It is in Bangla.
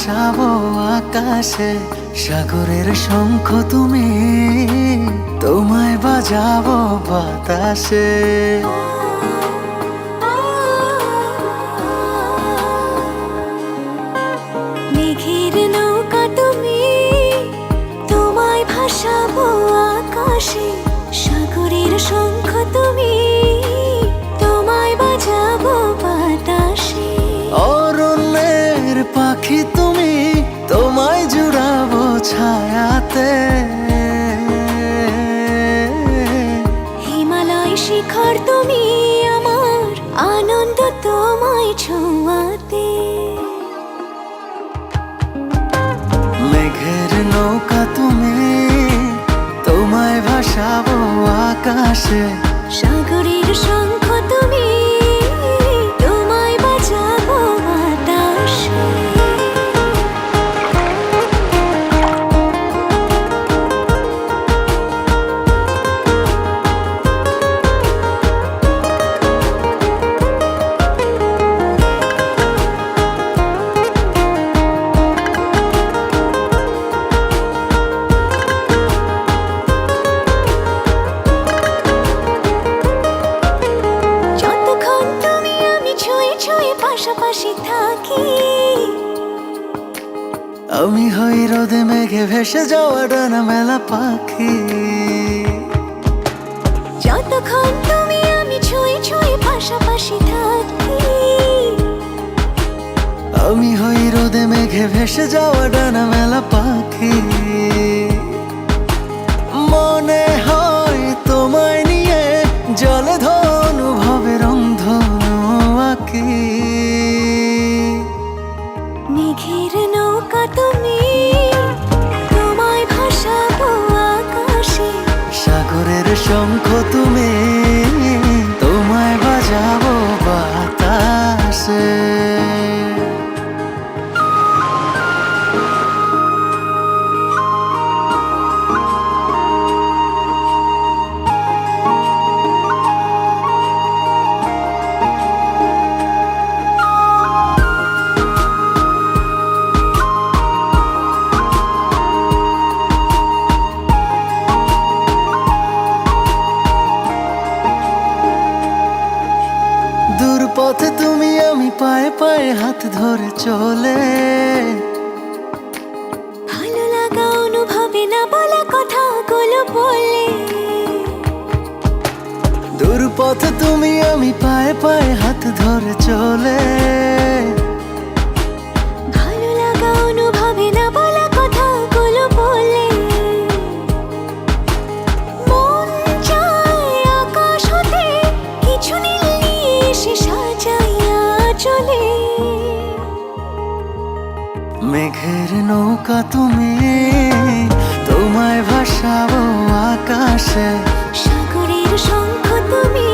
ভাসাবো আকাশে, সাগরের শঙ্খ তুমি, তোমায় বাজাবো বাতাসে। মেঘের নৌকা তুমি, তোমায় ভাসাবো আকাশে, সাগরের শঙ্খ তুমি, তোমায় বাজাবো বাতাসে। অরণ্যের পাখি তুমি, তোমায় জুড়াবো ছায়াতে। হিমালয় শিখর তুমি, আমার আনন্দ তোমায় ছোঁয়াতে। মেঘের নৌকা তুমি, তোমায় ভাসাবো আকাশে, সাগরের শঙ্খ তুমি, তোমায় বাজাবো বাতাসে। যতক্ষণ তুমি আমি ছুঁয়ে ছুঁয়ে পাশাপাশি থাকি, আমি হই রোদে মেঘে ভেসে যাওয়া ডানা মেলা পাখি। যতক্ষণ তুমি আমি ছুঁয়ে ছুঁয়ে পাশাপাশি থাকি, আমি হই রোদে মেঘে ভেসে যাওয়া ডানা মেলা পাখি। মনে হয় তোমায় নিয়ে জলে ধনুভাবে রংধনু আঁকি। মেঘের নৌকা তুমি, তোমায় ভাসাবো আকাশে, সাগরের শঙ্খ তুমি, তোমায় বাজাবো বাতাসে। দূর পথে তুমি আমি পায়ে পায়ে হাত ধরে চলে, ভালো লাগা অনুভবে না বলা কথাগুলো বলে। দূর পথে তুমি আমি পায়ে পায়ে হাত ধরে চলে, ভালো লাগা অনুভবে না বলা কথাগুলো বলে। মন চায় আকাশ হতে কিছু নীল নিয়ে এসে সাজাইয়া চলে। মেঘের নৌকা তুমি, তোমায় ভাসাবো আকাশে, সাগরের শঙ্খ তুমি,